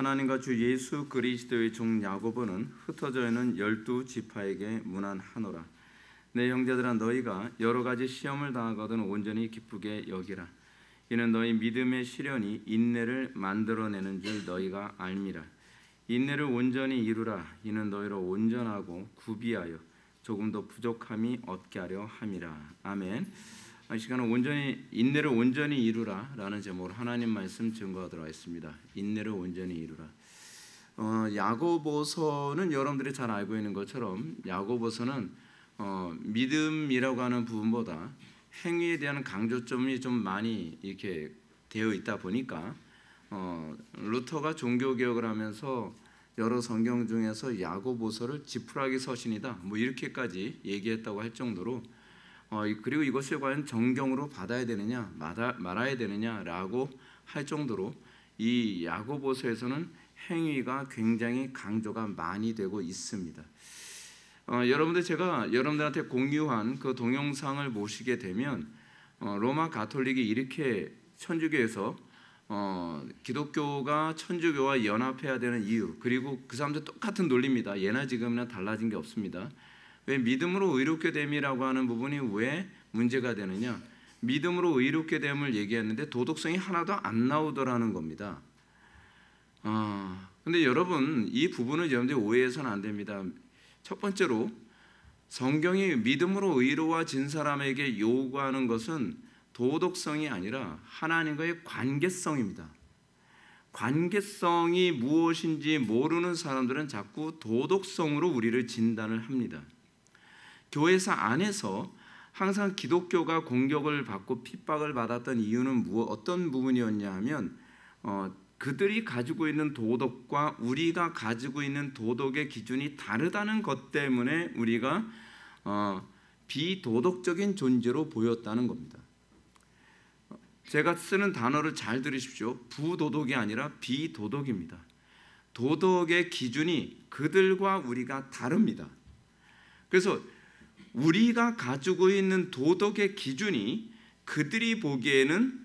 하나님과 주 예수 그리스도의 종 야고보는 흩어져 있는 12지파에게 문안하노라. 내 형제들아, 너희가 여러 가지 시험을 당하거든 온전히 기쁘게 여기라. 이는 너희 믿음의 시련이 인내를 만들어내는 줄 너희가 알미라. 인내를 온전히 이루라. 이는 너희를 온전하고 구비하여 조금도 부족함이 없게 하려 함이라. 아멘. 이 시간은 인내를 온전히 이루라 라는 제목으로 하나님 말씀 증거하도록 하겠습니다. 인내를 온전히 이루라. 야고보서는 여러분들이 잘 알고 있는 것처럼 야고보서는 믿음이라고 하는 부분보다 행위에 대한 강조점이 좀 많이 이렇게 되어 있다 보니까 루터가 종교개혁을 하면서 여러 성경 중에서 야고보서를 지푸라기 서신이다 뭐 이렇게까지 얘기했다고 할 정도로 그리고 이것을 과연 정경으로 받아야 되느냐 말아야 되느냐라고 할 정도로 이 야고보서에서는 행위가 굉장히 강조가 많이 되고 있습니다. 여러분들, 제가 여러분들한테 공유한 그 동영상을 보시게 되면 로마 가톨릭이 이렇게 천주교에서 기독교가 천주교와 연합해야 되는 이유, 그리고 그 사람들 똑같은 논리입니다. 예나 지금이나 달라진 게 없습니다. 왜 믿음으로 의롭게 됨이라고 하는 부분이 왜 문제가 되느냐? 믿음으로 의롭게 됨을 얘기했는데 도덕성이 하나도 안 나오더라는 겁니다. 근데 여러분, 이 부분을 여러분들이 오해해서는 안 됩니다. 첫 번째로 성경이 믿음으로 의로워진 사람에게 요구하는 것은 도덕성이 아니라 하나님과의 관계성입니다. 관계성이 무엇인지 모르는 사람들은 자꾸 도덕성으로 우리를 진단을 합니다. 교회사 안에서 항상 기독교가 공격을 받고 핍박을 받았던 이유는 어떤 부분이었냐 하면 그들이 가지고 있는 도덕과 우리가 가지고 있는 도덕의 기준이 다르다는 것 때문에 우리가 비도덕적인 존재로 보였다는 겁니다. 제가 쓰는 단어를 잘 들으십시오. 부도덕이 아니라 비도덕입니다. 도덕의 기준이 그들과 우리가 다릅니다. 그래서 우리가 가지고 있는 도덕의 기준이 그들이 보기에는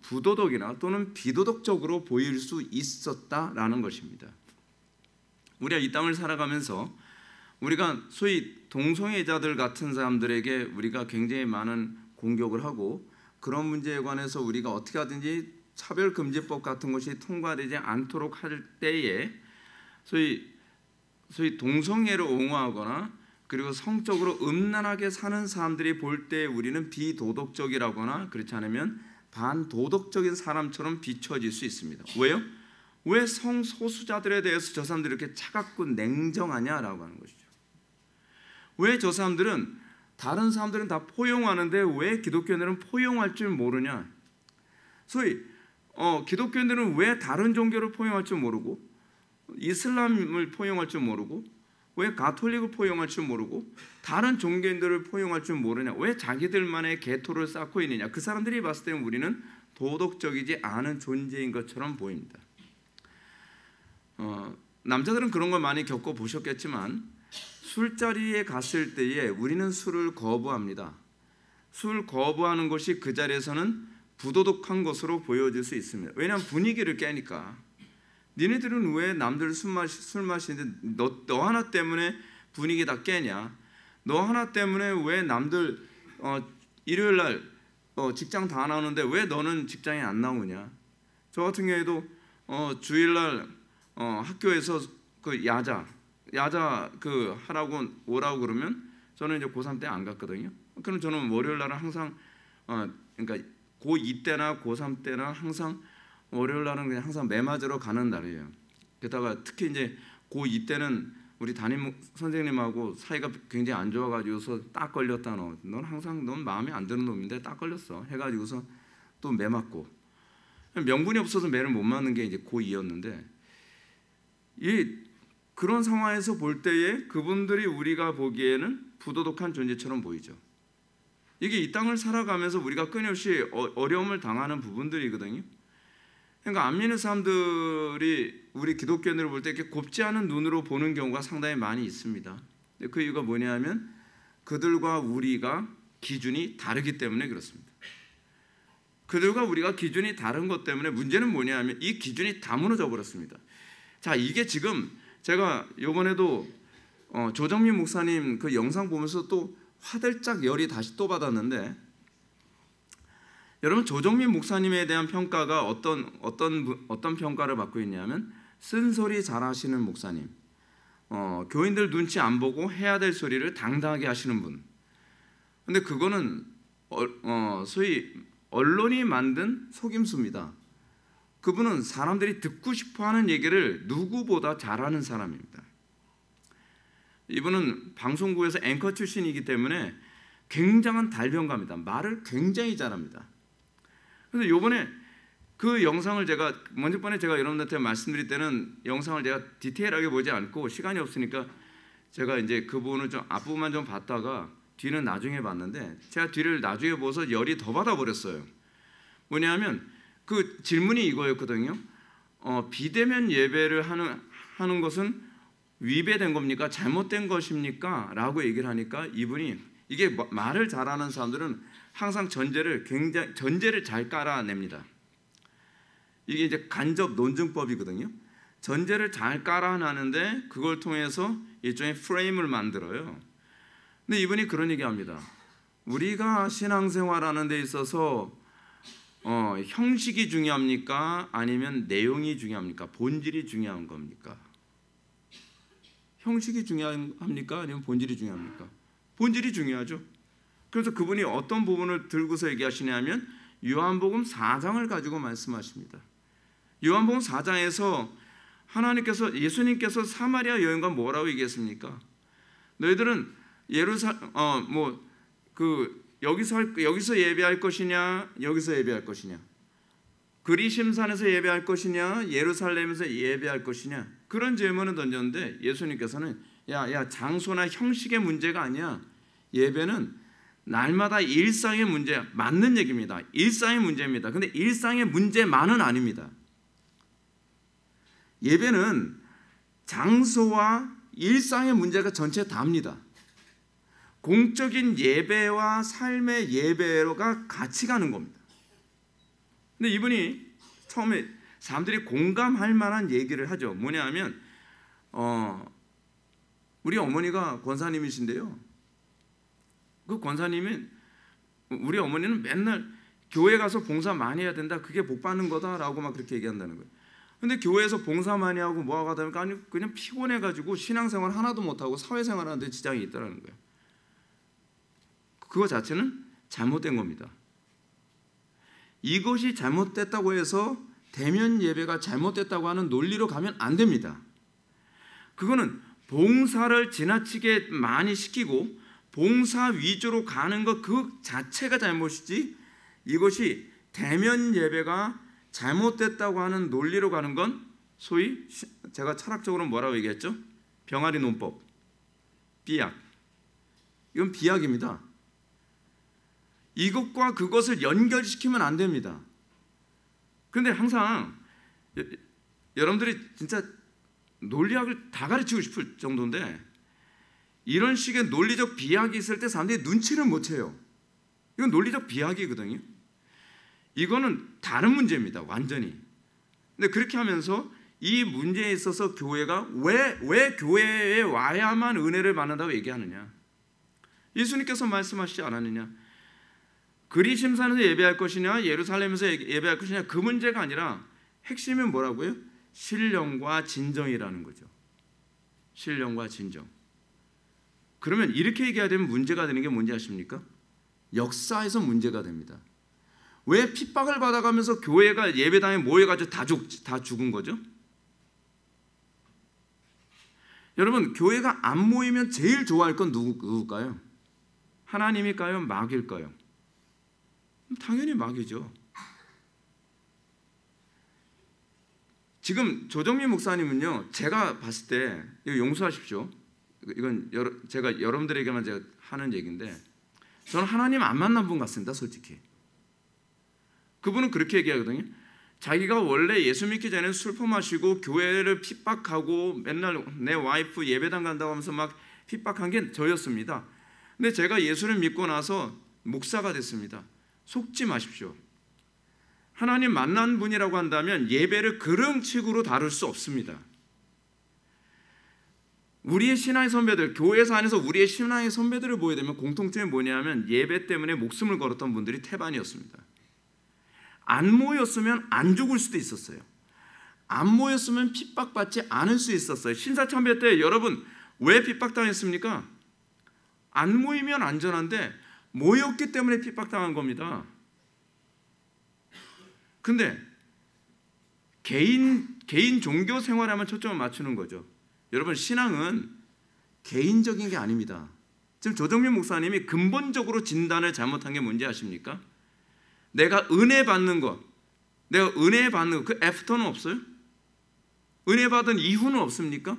부도덕이나 또는 비도덕적으로 보일 수 있었다라는 것입니다. 우리가 이 땅을 살아가면서 우리가 소위 동성애자들 같은 사람들에게 우리가 굉장히 많은 공격을 하고 그런 문제에 관해서 우리가 어떻게 하든지 차별금지법 같은 것이 통과되지 않도록 할 때에 소위 동성애를 옹호하거나 그리고 성적으로 음란하게 사는 사람들이 볼 때 우리는 비도덕적이라거나 그렇지 않으면 반도덕적인 사람처럼 비춰질 수 있습니다. 왜요? 왜 성소수자들에 대해서 저 사람들이 이렇게 차갑고 냉정하냐라고 하는 것이죠. 왜 저 사람들은 다른 사람들은 다 포용하는데 왜 기독교인들은 포용할 줄 모르냐? 소위 기독교인들은 왜 다른 종교를 포용할 줄 모르고 이슬람을 포용할 줄 모르고 왜 가톨릭을 포용할 줄 모르고 다른 종교인들을 포용할 줄 모르냐? 왜 자기들만의 계토를 쌓고 있느냐? 그 사람들이 봤을 때는 우리는 도덕적이지 않은 존재인 것처럼 보입니다. 남자들은 그런 걸 많이 겪어보셨겠지만 술자리에 갔을 때에 우리는 술을 거부합니다. 술 거부하는 것이 그 자리에서는 부도덕한 것으로 보여질 수 있습니다. 왜냐하면 분위기를 깨니까. 니네들은 왜 남들 술 마시는데 너 하나 때문에 분위기 다 깨냐? 너 하나 때문에 왜 남들 일요일 날 직장 다 나오는데 왜 너는 직장에 안 나오냐? 저 같은 경우에도 주일 날 학교에서 그 야자 그 하라고 오라고 그러면 저는 이제 고3 때 안 갔거든요. 그럼 저는 월요일 날은 항상 그러니까 고2 때나 고3 때나 항상 월요일 날은 그냥 항상 매 맞으러 가는 날이에요. 게다가 특히 이제 고2 때는 우리 담임 선생님하고 사이가 굉장히 안 좋아가지고서 딱 걸렸다. 넌 마음에 안 드는 놈인데 딱 걸렸어 해가지고서 또 매 맞고 명분이 없어서 매를 못 맞는 게 이제 고2였는데 그런 상황에서 볼 때에 그분들이 우리가 보기에는 부도덕한 존재처럼 보이죠. 이게 이 땅을 살아가면서 우리가 끊임없이 어려움을 당하는 부분들이거든요. 그러니까 안 믿는 사람들이 우리 기독교인들을 볼 때 이렇게 곱지 않은 눈으로 보는 경우가 상당히 많이 있습니다. 그 이유가 뭐냐면 그들과 우리가 기준이 다르기 때문에 그렇습니다. 그들과 우리가 기준이 다른 것 때문에 문제는 뭐냐면 이 기준이 다 무너져 버렸습니다. 자, 이게 지금 제가 이번에도 조정민 목사님 그 영상 보면서 또 화들짝 열이 다시 또 받았는데, 여러분 조정민 목사님에 대한 평가가 어떤 평가를 받고 있냐면 쓴소리 잘하시는 목사님, 교인들 눈치 안 보고 해야 될 소리를 당당하게 하시는 분. 근데 그거는 소위 언론이 만든 속임수입니다. 그분은 사람들이 듣고 싶어하는 얘기를 누구보다 잘하는 사람입니다. 이분은 방송국에서 앵커 출신이기 때문에 굉장한 달변가입니다. 말을 굉장히 잘합니다. 그래서 요번에 그 영상을 제가 먼저번에 제가 여러분들한테 말씀드릴 때는 영상을 제가 디테일하게 보지 않고 시간이 없으니까 제가 이제 그 부분을 좀 앞부분만 좀 봤다가 뒤는 나중에 봤는데, 제가 뒤를 나중에 보고서 열이 더 받아버렸어요. 뭐냐면 그 질문이 이거였거든요. 비대면 예배를 하는 것은 위배된 겁니까? 잘못된 것입니까? 라고 얘기를 하니까 이분이, 이게 말을 잘하는 사람들은 항상 전제를 잘 깔아냅니다. 이게 이제 간접 논증법이거든요. 전제를 잘 깔아놨는데 그걸 통해서 일종의 프레임을 만들어요. 근데 이분이 그런 얘기합니다. 우리가 신앙생활하는 데 있어서 형식이 중요합니까? 아니면 내용이 중요합니까? 본질이 중요한 겁니까? 형식이 중요합니까? 아니면 본질이 중요합니까? 본질이 중요하죠. 그래서 그분이 어떤 부분을 들고서 얘기하시냐면 요한복음 4장을 가지고 말씀하십니다. 요한복음 4장에서 예수님께서 사마리아 여인과 뭐라고 얘기했습니까? 너희들은 여기서 예배할 것이냐, 여기서 예배할 것이냐, 그리심산에서 예배할 것이냐, 예루살렘에서 예배할 것이냐, 그런 질문을 던졌는데 예수님께서는 야, 장소나 형식의 문제가 아니야. 예배는 날마다 일상의 문제, 맞는 얘기입니다. 일상의 문제입니다. 근데 일상의 문제만은 아닙니다. 예배는 장소와 일상의 문제가 전체 다입니다. 공적인 예배와 삶의 예배가 같이 가는 겁니다. 근데 이분이 처음에 사람들이 공감할 만한 얘기를 하죠. 뭐냐면 우리 어머니가 권사님이신데요. 그 권사님은, 우리 어머니는 맨날 교회 가서 봉사 많이 해야 된다, 그게 복 받는 거다라고 막 그렇게 얘기한다는 거예요. 근데 교회에서 봉사 많이 하고 뭐 하다 보니까 그냥 피곤해가지고 신앙생활 하나도 못하고 사회생활 하는데 지장이 있다는 거예요. 그거 자체는 잘못된 겁니다. 이것이 잘못됐다고 해서 대면 예배가 잘못됐다고 하는 논리로 가면 안 됩니다. 그거는 봉사를 지나치게 많이 시키고 봉사 위주로 가는 것 그 자체가 잘못이지, 이것이 대면 예배가 잘못됐다고 하는 논리로 가는 건 소위 제가 철학적으로 뭐라고 얘기했죠? 병아리 논법, 비약. 이건 비약입니다. 이것과 그것을 연결시키면 안 됩니다. 그런데 항상 여러분들이 진짜 논리학을 다 가르치고 싶을 정도인데, 이런 식의 논리적 비약이 있을 때 사람들이 눈치를 못 채요. 이건 논리적 비약이거든요. 이거는 다른 문제입니다. 완전히. 근데 그렇게 하면서 이 문제에 있어서 교회가 왜 교회에 와야만 은혜를 받는다고 얘기하느냐? 예수님께서 말씀하시지 않았느냐? 그리심산에서 예배할 것이냐, 예루살렘에서 예배할 것이냐, 그 문제가 아니라 핵심은 뭐라고요? 신령과 진정이라는 거죠. 신령과 진정. 그러면 이렇게 얘기해야 되면 문제가 되는 게 뭔지 아십니까? 역사에서 문제가 됩니다. 왜 핍박을 받아가면서 교회가 예배당에 모여가지고 다 죽은 거죠? 여러분, 교회가 안 모이면 제일 좋아할 건 누굴까요? 하나님일까요? 마귀일까요? 당연히 마귀죠. 지금 조정민 목사님은요, 제가 봤을 때, 이거 용서하십시오. 이건 제가 여러분들에게만 제가 하는 얘기인데, 저는 하나님 안 만난 분 같습니다, 솔직히. 그분은 그렇게 얘기하거든요. 자기가 원래 예수 믿기 전에 술 퍼마시고 교회를 핍박하고 맨날 내 와이프 예배당 간다고 하면서 막 핍박한 게 저였습니다. 근데 제가 예수를 믿고 나서 목사가 됐습니다. 속지 마십시오. 하나님 만난 분이라고 한다면 예배를 그런 식으로 다룰 수 없습니다. 우리의 신앙의 선배들, 교회에서 안에서 우리의 신앙의 선배들을 보게 되면 공통점이 뭐냐면 예배 때문에 목숨을 걸었던 분들이 태반이었습니다. 안 모였으면 안 죽을 수도 있었어요. 안 모였으면 핍박받지 않을 수 있었어요. 신사참배 때 여러분 왜 핍박당했습니까? 안 모이면 안전한데 모였기 때문에 핍박당한 겁니다. 근데 개인 종교 생활에만 초점을 맞추는 거죠. 여러분 신앙은 개인적인 게 아닙니다. 지금 조정민 목사님이 근본적으로 진단을 잘못한 게 뭔지 아십니까? 내가 은혜 받는 것, 내가 은혜 받는 것, 그 애프터는 없어요? 은혜 받은 이후는 없습니까?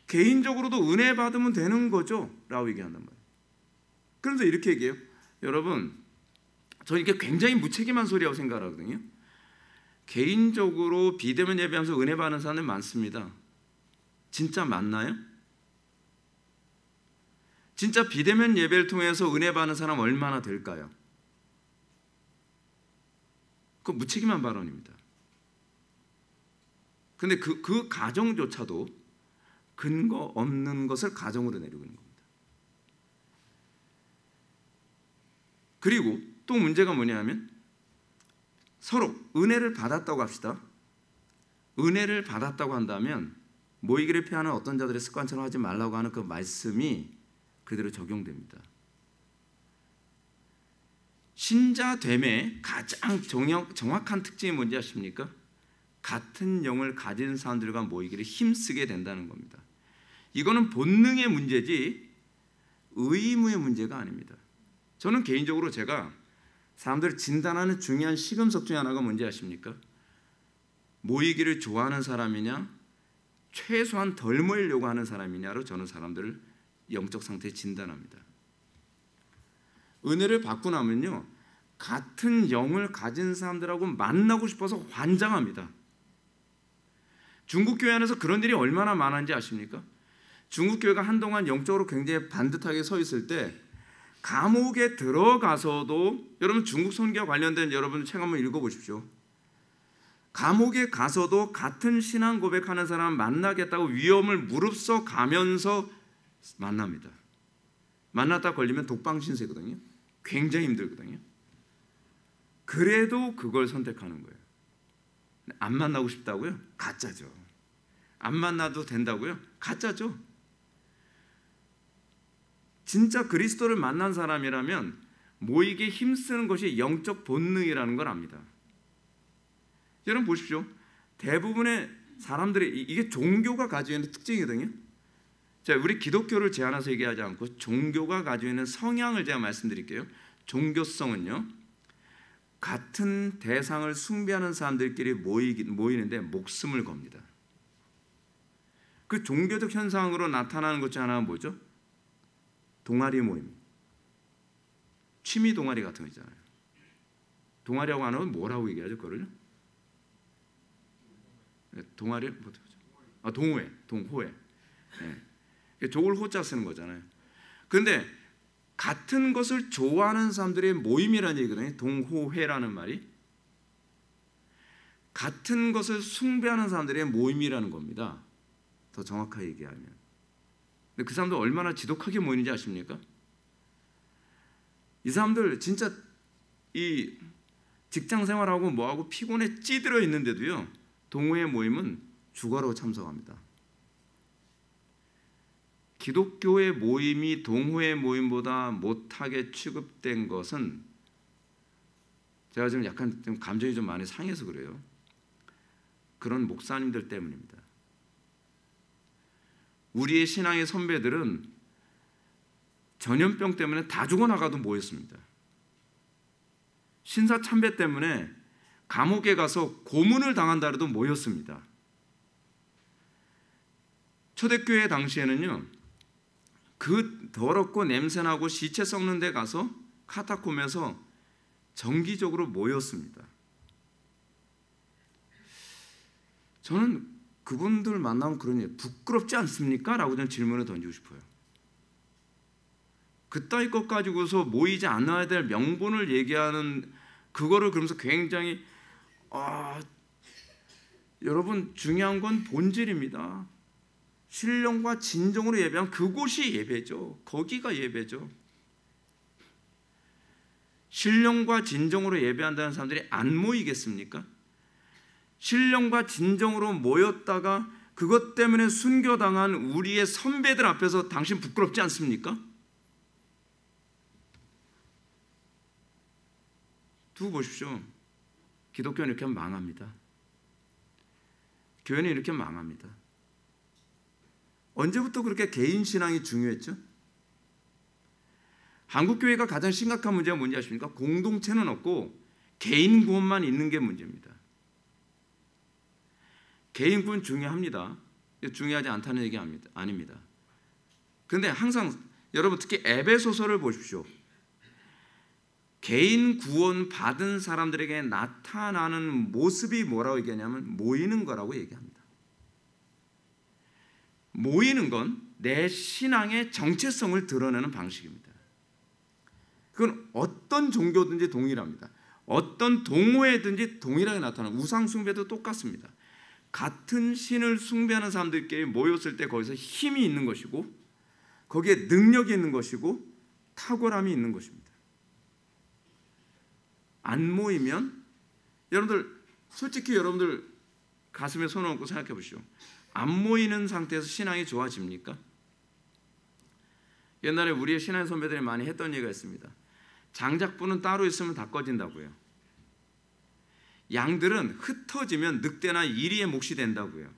개인적으로도 은혜 받으면 되는 거죠 라고 얘기한단 말이에요. 그래서 이렇게 얘기해요. 여러분 저는 이게 굉장히 무책임한 소리라고 생각하거든요. 개인적으로 비대면 예배하면서 은혜 받는 사람들 많습니다. 진짜 맞나요? 진짜 비대면 예배를 통해서 은혜 받는 사람 얼마나 될까요? 그거 무책임한 발언입니다. 근데 그 가정조차도 근거 없는 것을 가정으로 내리고 있는 겁니다. 그리고 또 문제가 뭐냐면 서로 은혜를 받았다고 합시다. 은혜를 받았다고 한다면 모이기를 피하는 어떤 자들의 습관처럼 하지 말라고 하는 그 말씀이 그대로 적용됩니다. 신자됨의 가장 정확한 특징이 뭔지 아십니까? 같은 영을 가진 사람들과 모이기를 힘쓰게 된다는 겁니다. 이거는 본능의 문제지 의무의 문제가 아닙니다. 저는 개인적으로 제가 사람들을 진단하는 중요한 시금석 중에 하나가 뭔지 아십니까? 모이기를 좋아하는 사람이냐 최소한 덜 모이려고 하는 사람이냐로 저는 사람들을 영적 상태에 진단합니다. 은혜를 받고 나면요 같은 영을 가진 사람들하고 만나고 싶어서 환장합니다. 중국 교회 안에서 그런 일이 얼마나 많은지 아십니까? 중국 교회가 한동안 영적으로 굉장히 반듯하게 서 있을 때 감옥에 들어가서도 여러분 중국 선교와 관련된 여러분 책 한번 읽어보십시오. 감옥에 가서도 같은 신앙 고백하는 사람 만나겠다고 위험을 무릅써 가면서 만납니다. 만났다 걸리면 독방 신세거든요. 굉장히 힘들거든요. 그래도 그걸 선택하는 거예요. 안 만나고 싶다고요? 가짜죠. 안 만나도 된다고요? 가짜죠. 진짜 그리스도를 만난 사람이라면 모이기에 힘쓰는 것이 영적 본능이라는 걸 압니다. 여러분 보십시오. 대부분의 사람들이 이게 종교가 가지고 있는 특징이거든요. 자, 우리 기독교를 제한해서 얘기하지 않고 종교가 가지고 있는 성향을 제가 말씀드릴게요. 종교성은요. 같은 대상을 숭배하는 사람들끼리 모이는데 목숨을 겁니다. 그 종교적 현상으로 나타나는 것 중 하나가 뭐죠? 동아리 모임. 취미 동아리 같은 거 있잖아요. 동아리라고 하는 건 뭐라고 얘기하죠? 그거를요? 동아리? 동호회. 동호회. 네. 좋을 호자 쓰는 거잖아요. 그런데 같은 것을 좋아하는 사람들의 모임이라는 얘기거든요. 동호회라는 말이. 같은 것을 숭배하는 사람들의 모임이라는 겁니다. 더 정확하게 얘기하면. 근데 그 사람들 얼마나 지독하게 모이는지 아십니까? 이 사람들 진짜 이 직장 생활하고 뭐하고 피곤에 찌들어 있는데도요. 동호회 모임은 주가로 참석합니다. 기독교의 모임이 동호회 모임보다 못하게 취급된 것은 제가 지금 약간 좀 감정이 좀 많이 상해서 그래요. 그런 목사님들 때문입니다. 우리의 신앙의 선배들은 전염병 때문에 다 죽어나가도 모였습니다. 신사참배 때문에 감옥에 가서 고문을 당한다 해도 모였습니다. 초대교회 당시에는요. 그 더럽고 냄새나고 시체 썩는 데 가서 카타콤에서 정기적으로 모였습니다. 저는 그분들 만나면 그러니 부끄럽지 않습니까? 라고 저는 질문을 던지고 싶어요. 그따위 것 가지고서 모이지 않아야 될 명분을 얘기하는 그거를 그러면서 굉장히 여러분 중요한 건 본질입니다. 신령과 진정으로 예배한 그곳이 예배죠. 거기가 예배죠. 신령과 진정으로 예배한다는 사람들이 안 모이겠습니까? 신령과 진정으로 모였다가 그것 때문에 순교당한 우리의 선배들 앞에서 당신 부끄럽지 않습니까? 두고 보십시오. 기독교는 이렇게 하면 망합니다. 교회는 이렇게 망합니다. 언제부터 그렇게 개인 신앙이 중요했죠? 한국교회가 가장 심각한 문제가 뭔지 아십니까? 공동체는 없고 개인 구원만 있는 게 문제입니다. 개인 구원 중요합니다. 중요하지 않다는 얘기 아닙니다. 그런데 항상 여러분 특히 에베소서를 보십시오. 개인 구원 받은 사람들에게 나타나는 모습이 뭐라고 얘기하냐면 모이는 거라고 얘기합니다. 모이는 건 내 신앙의 정체성을 드러내는 방식입니다. 그건 어떤 종교든지 동일합니다. 어떤 동호회든지 동일하게 나타나는 우상 숭배도 똑같습니다. 같은 신을 숭배하는 사람들끼리 모였을 때 거기서 힘이 있는 것이고 거기에 능력이 있는 것이고 탁월함이 있는 것입니다. 안 모이면 여러분들 솔직히 여러분들 가슴에 손을 얹고 생각해 보시오. 안 모이는 상태에서 신앙이 좋아집니까? 옛날에 우리의 신앙 선배들이 많이 했던 얘기가 있습니다. 장작불은 따로 있으면 다 꺼진다고요. 양들은 흩어지면 늑대나 이리의 몫이 된다고요.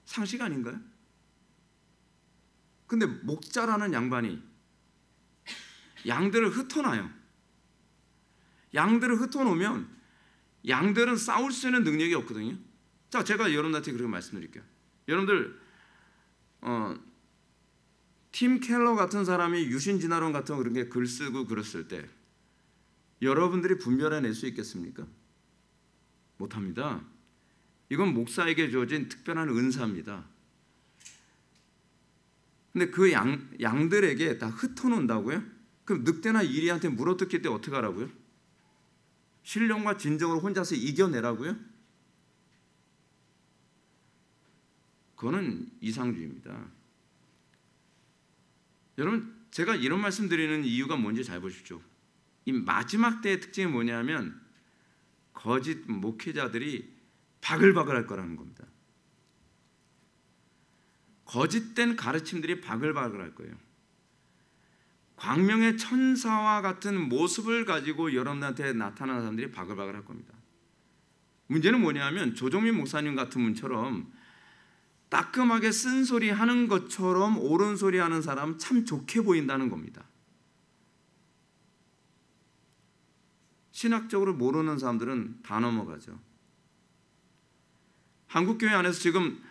상식 아닌가요? 근데 목자라는 양반이 양들을 흩어놔요. 양들을 흩어놓으면 양들은 싸울 수 있는 능력이 없거든요. 자, 제가 여러분한테 그렇게 말씀드릴게요. 여러분들 팀 켈러 같은 사람이 유신진화론 같은 그런 게 글 쓰고 그랬을 때 여러분들이 분별해낼 수 있겠습니까? 못합니다. 이건 목사에게 주어진 특별한 은사입니다. 근데 그 양들에게 다 흩어놓는다고요? 그럼 늑대나 이리한테 물어뜯길 때 어떻게 하라고요? 신령과 진정으로 혼자서 이겨내라고요? 그거는 이상주의입니다. 여러분 제가 이런 말씀 드리는 이유가 뭔지 잘 보십시오. 이 마지막 때의 특징이 뭐냐면 거짓 목회자들이 바글바글할 거라는 겁니다. 거짓된 가르침들이 바글바글할 거예요. 광명의 천사와 같은 모습을 가지고 여러분한테 나타나는 사람들이 바글바글할 겁니다. 문제는 뭐냐면 조정민 목사님 같은 분처럼 따끔하게 쓴소리 하는 것처럼 옳은 소리 하는 사람 참 좋게 보인다는 겁니다. 신학적으로 모르는 사람들은 다 넘어가죠. 한국교회 안에서 지금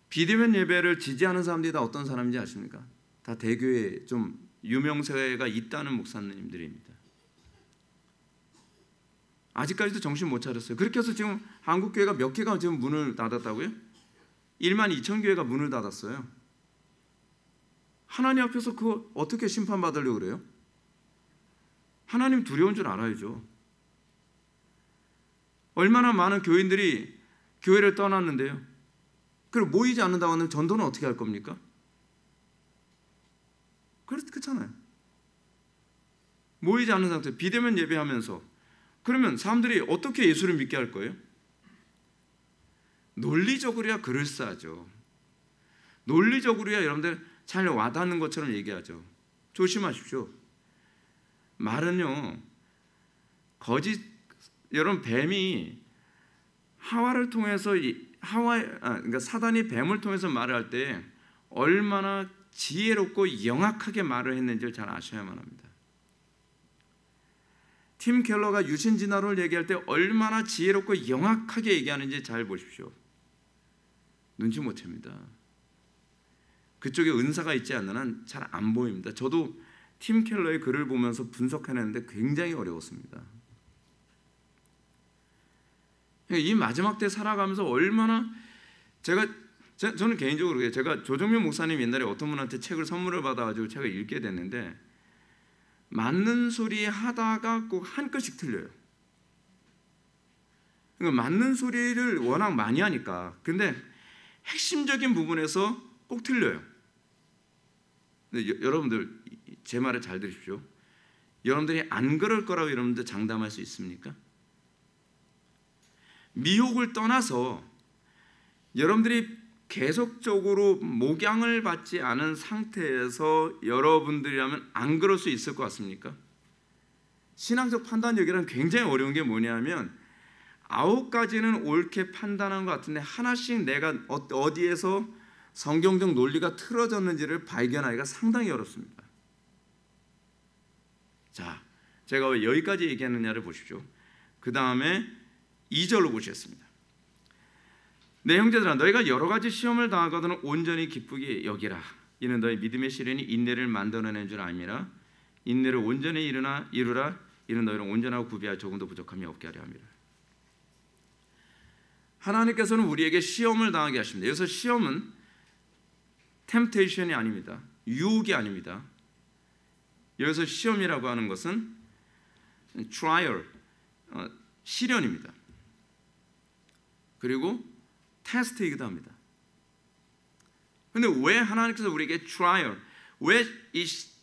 비대면 예배를 지지하는 사람들이 다 어떤 사람인지 아십니까? 다 대교회 좀 유명세가 있다는 목사님들입니다. 아직까지도 정신 못 차렸어요. 그렇게 해서 지금 한국교회가 몇 개가 지금 문을 닫았다고요? 12,000교회가 문을 닫았어요. 하나님 앞에서 그거 어떻게 심판받으려고 그래요? 하나님 두려운 줄 알아야죠. 얼마나 많은 교인들이 교회를 떠났는데요. 그리고 모이지 않는다고 하면 전도는 어떻게 할 겁니까? 그렇잖아요. 모이지 않는 상태 비대면 예배하면서 그러면 사람들이 어떻게 예수를 믿게 할 거예요? 논리적으로야 그럴싸하죠. 논리적으로야 여러분들 잘 와닿는 것처럼 얘기하죠. 조심하십시오. 말은요 여러분 뱀이 하와를 통해서 그러니까 사단이 뱀을 통해서 말을 할 때 얼마나 지혜롭고 영악하게 말을 했는지를 잘 아셔야만 합니다. 팀 켈러가 유신진화론을 얘기할 때 얼마나 지혜롭고 영악하게 얘기하는지 잘 보십시오. 눈치 못 챕니다. 그쪽에 은사가 있지 않는 한 잘 안 보입니다. 저도 팀 켈러의 글을 보면서 분석해내는데 굉장히 어려웠습니다. 이 마지막 때 살아가면서 얼마나 저는 개인적으로 제가 조정민 목사님 옛날에 어떤 분한테 책을 선물을 받아가지고 책을 읽게 됐는데 맞는 소리 하다가 꼭 한 끗씩 틀려요. 그러니까 맞는 소리를 워낙 많이 하니까. 근데 핵심적인 부분에서 꼭 틀려요. 근데 여러분들 제 말을 잘 들으십시오. 여러분들이 안 그럴 거라고 여러분들 장담할 수 있습니까? 미혹을 떠나서 여러분들이 계속적으로 목양을 받지 않은 상태에서 여러분들이라면 안 그럴 수 있을 것 같습니까? 신앙적 판단력이란 굉장히 어려운 게 뭐냐면 9가지는 옳게 판단한 것 같은데 하나씩 내가 어디에서 성경적 논리가 틀어졌는지를 발견하기가 상당히 어렵습니다. 자, 제가 왜 여기까지 얘기하느냐를 보십시오. 그 다음에 2절로 보시겠습니다. 내 형제들아, 너희가 여러 가지 시험을 당하거든 온전히 기쁘게 여기라. 이는 너희 믿음의 시련이 인내를 만들어내는 줄 알미라. 인내를 온전히 이루라. 이는 너희를 온전하고 구비하여 조금도 부족함이 없게 하려 함이라. 하나님께서는 우리에게 시험을 당하게 하십니다. 여기서 시험은 템테이션이 아닙니다. 유혹이 아닙니다. 여기서 시험이라고 하는 것은 trial, 시련입니다. 그리고 테스트이기도 합니다. 그런데 왜 하나님께서 우리에게 trial, 왜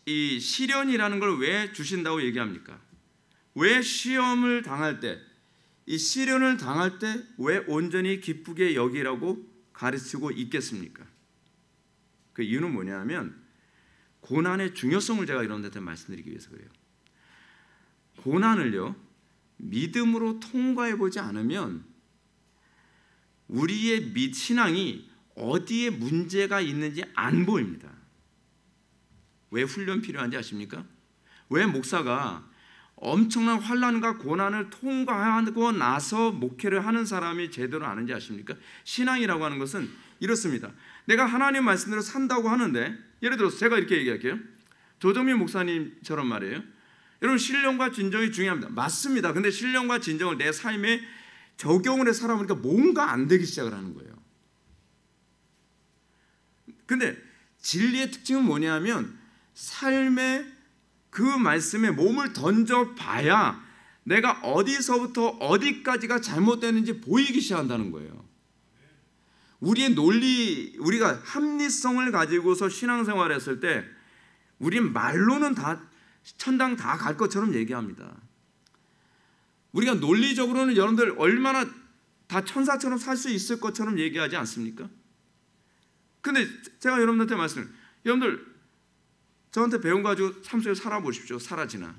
이 시련이라는 걸 왜 주신다고 얘기합니까? 왜 시험을 당할 때, 이 시련을 당할 때 왜 온전히 기쁘게 여기라고 가르치고 있겠습니까? 그 이유는 뭐냐면 고난의 중요성을 제가 여러분들한테 말씀드리기 위해서 그래요. 고난을요, 믿음으로 통과해 보지 않으면 우리의 신앙이 어디에 문제가 있는지 안 보입니다. 왜 훈련 필요한지 아십니까? 왜 목사가 엄청난 환난과 고난을 통과하고 나서 목회를 하는 사람이 제대로 아는지 아십니까? 신앙이라고 하는 것은 이렇습니다. 내가 하나님 말씀대로 산다고 하는데, 예를 들어서 제가 이렇게 얘기할게요. 조정민 목사님처럼 말이에요. 여러분, 신령과 진정이 중요합니다. 맞습니다. 근데 신령과 진정을 내 삶에 적용을 해 살아보니까 뭔가 안 되기 시작을 하는 거예요. 근데 진리의 특징은 뭐냐면 삶의 그 말씀에 몸을 던져봐야 내가 어디서부터 어디까지가 잘못되는지 보이기 시작한다는 거예요. 우리의 논리, 우리가 합리성을 가지고서 신앙생활을 했을 때 우린 말로는 다 천당 다 갈 것처럼 얘기합니다. 우리가 논리적으로는 여러분들 얼마나 다 천사처럼 살 수 있을 것처럼 얘기하지 않습니까? 근데 제가 여러분들한테 말씀을, 여러분들 저한테 배운 거 가지고 삶 속에 살아보십시오. 사라지나.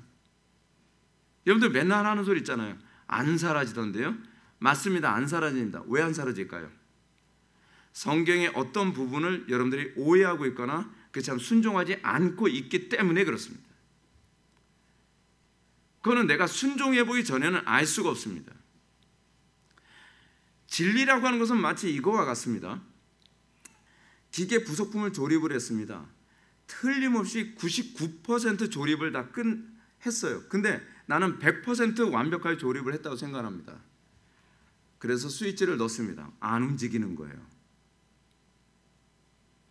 여러분들 맨날 하는 소리 있잖아요. 안 사라지던데요? 맞습니다. 안 사라집니다. 왜 안 사라질까요? 성경의 어떤 부분을 여러분들이 오해하고 있거나 참 순종하지 않고 있기 때문에 그렇습니다. 그거는 내가 순종해 보기 전에는 알 수가 없습니다. 진리라고 하는 것은 마치 이거와 같습니다. 기계 부속품을 조립을 했습니다. 틀림없이 99% 조립을 다 했어요. 근데 나는 100% 완벽하게 조립을 했다고 생각합니다. 그래서 스위치를 넣습니다. 안 움직이는 거예요.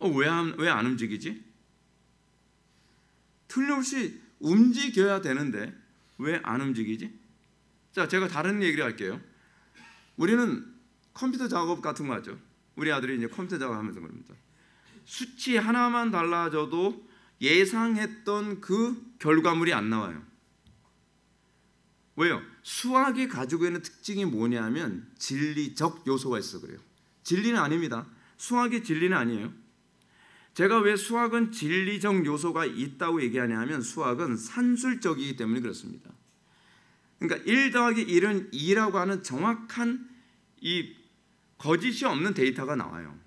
왜 안 움직이지? 틀림없이 움직여야 되는데 왜 안 움직이지? 자, 제가 다른 얘기를 할게요. 우리는 컴퓨터 작업 같은 거 하죠. 우리 아들이 이제 컴퓨터 작업하면서 그럽니다. 수치 하나만 달라져도 예상했던 그 결과물이 안 나와요. 왜요? 수학이 가지고 있는 특징이 뭐냐면 진리적 요소가 있어 그래요. 진리는 아닙니다. 수학이 진리는 아니에요. 제가 왜 수학은 진리적 요소가 있다고 얘기하냐면 수학은 산술적이기 때문에 그렇습니다. 그러니까 1 더하기 1은 2라고 하는 정확한 이 거짓이 없는 데이터가 나와요.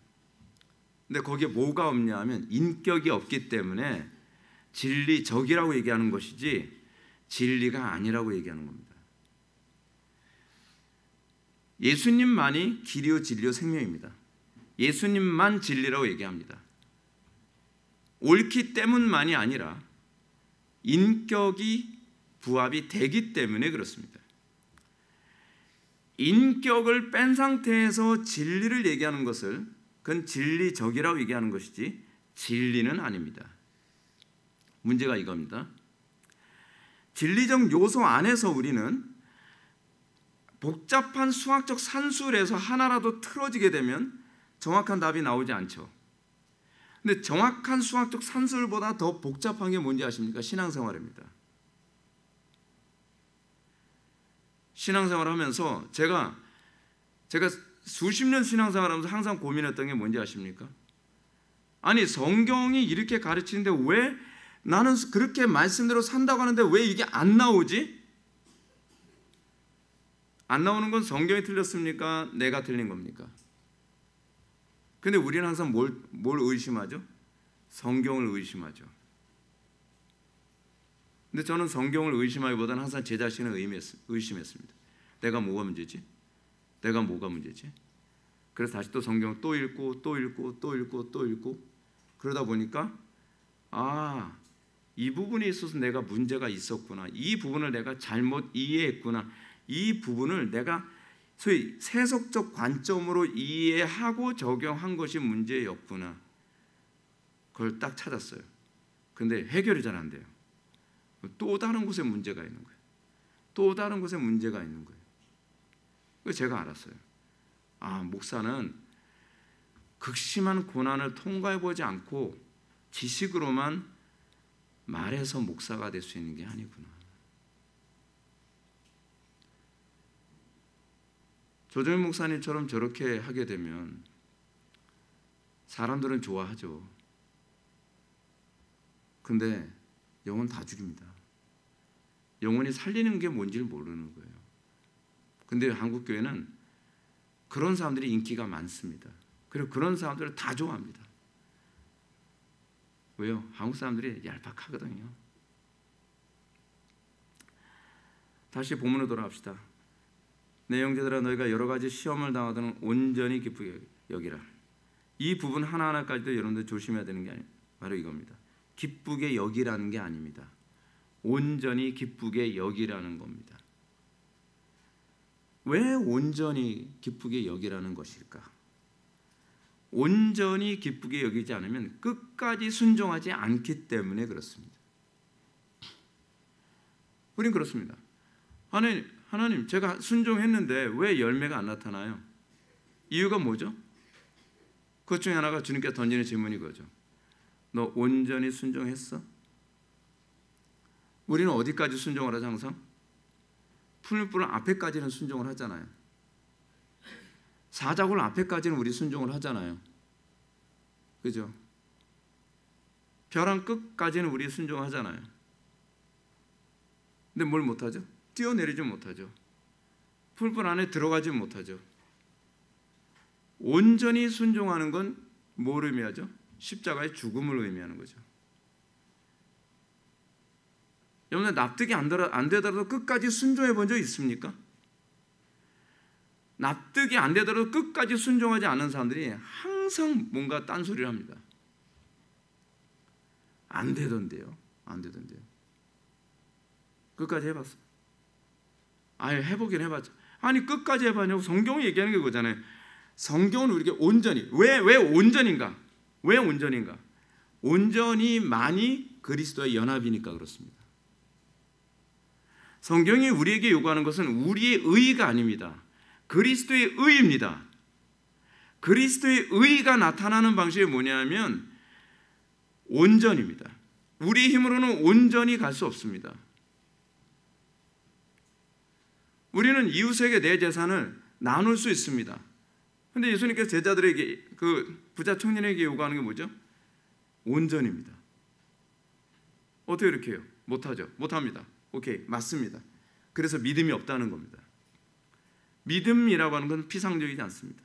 근데 거기에 뭐가 없냐 하면 인격이 없기 때문에 진리적이라고 얘기하는 것이지 진리가 아니라고 얘기하는 겁니다. 예수님만이 길이요 진리요 생명입니다. 예수님만 진리라고 얘기합니다. 옳기 때문만이 아니라 인격이 부합이 되기 때문에 그렇습니다. 인격을 뺀 상태에서 진리를 얘기하는 것을 그건 진리적이라고 얘기하는 것이지 진리는 아닙니다. 문제가 이겁니다. 진리적 요소 안에서 우리는 복잡한 수학적 산술에서 하나라도 틀어지게 되면 정확한 답이 나오지 않죠. 근데 정확한 수학적 산술보다 더 복잡한 게 뭔지 아십니까? 신앙생활입니다. 신앙생활 하면서 제가 수십 년 신앙생활하면서 항상 고민했던 게 뭔지 아십니까? 아니, 성경이 이렇게 가르치는데 왜 나는 그렇게 말씀대로 산다고 하는데 왜 이게 안 나오지? 안 나오는 건 성경이 틀렸습니까? 내가 틀린 겁니까? 근데 우리는 항상 뭘 의심하죠? 성경을 의심하죠. 근데 저는 성경을 의심하기보다는 항상 제 자신을 의심했습니다. 내가 뭐가 문제지? 내가 뭐가 문제지? 그래서 다시 또 성경을 또 읽고 또 읽고 또 읽고 또 읽고 그러다 보니까 이 부분에 있어서 내가 문제가 있었구나. 이 부분을 내가 잘못 이해했구나. 이 부분을 내가 소위 세속적 관점으로 이해하고 적용한 것이 문제였구나. 그걸 딱 찾았어요. 근데 해결이 잘 안 돼요. 또 다른 곳에 문제가 있는 거예요. 또 다른 곳에 문제가 있는 거예요. 그래서 제가 알았어요. 목사는 극심한 고난을 통과해보지 않고 지식으로만 말해서 목사가 될 수 있는 게 아니구나. 조정현 목사님처럼 저렇게 하게 되면 사람들은 좋아하죠. 근데 영혼 다 죽입니다. 영혼이 살리는 게 뭔지를 모르는 거예요. 근데 한국 교회는 그런 사람들이 인기가 많습니다. 그리고 그런 사람들을 다 좋아합니다. 왜요? 한국 사람들이 얄팍하거든요. 다시 본문으로 돌아갑시다. 내 형제들아, 너희가 여러 가지 시험을 당하더는 온전히 기쁘게 여기라. 이 부분 하나하나까지도 여러분들 조심해야 되는 게 아니에요. 바로 이겁니다. 기쁘게 여기라는 게 아닙니다. 온전히 기쁘게 여기라는 겁니다. 왜 온전히 기쁘게 여기라는 것일까? 온전히 기쁘게 여기지 않으면 끝까지 순종하지 않기 때문에 그렇습니다. 우린 그렇습니다. 하나님, 제가 순종했는데 왜 열매가 안 나타나요? 이유가 뭐죠? 그것 중에 하나가 주님께 던지는 질문이 그거죠. 너 온전히 순종했어? 우리는 어디까지 순종을 하죠? 항상 풀무불 앞에까지는 순종을 하잖아요. 사자굴 앞에까지는 우리 순종을 하잖아요. 그죠? 벼랑 끝까지는 우리 순종하잖아요. 근데 뭘 못하죠? 뛰어내리지 못하죠. 풀불 안에 들어가지 못하죠. 온전히 순종하는 건 뭘 의미하죠? 십자가의 죽음을 의미하는 거죠. 여러분, 납득이 안 되더라도 끝까지 순종해 본 적 있습니까? 납득이 안 되더라도 끝까지 순종하지 않은 사람들이 항상 뭔가 딴소리를 합니다. 안 되던데요. 끝까지 해봤어. 해보긴 해봤죠. 끝까지 해봤냐고. 성경이 얘기하는 게 그거잖아요. 성경은 우리에게 온전히, 왜 온전인가? 왜 온전인가? 온전히만이 그리스도의 연합이니까 그렇습니다. 성경이 우리에게 요구하는 것은 우리의 의의가 아닙니다. 그리스도의 의입니다. 그리스도의 의의가 나타나는 방식이 뭐냐면 온전입니다. 우리 힘으로는 온전히 갈 수 없습니다. 우리는 이웃에게 내 재산을 나눌 수 있습니다. 그런데 예수님께서 제자들에게, 그 부자 청년에게 요구하는 게 뭐죠? 온전입니다. 어떻게 이렇게 해요? 못하죠. 못합니다. 오케이, 맞습니다. 그래서 믿음이 없다는 겁니다. 믿음이라고 하는 건 피상적이지 않습니다.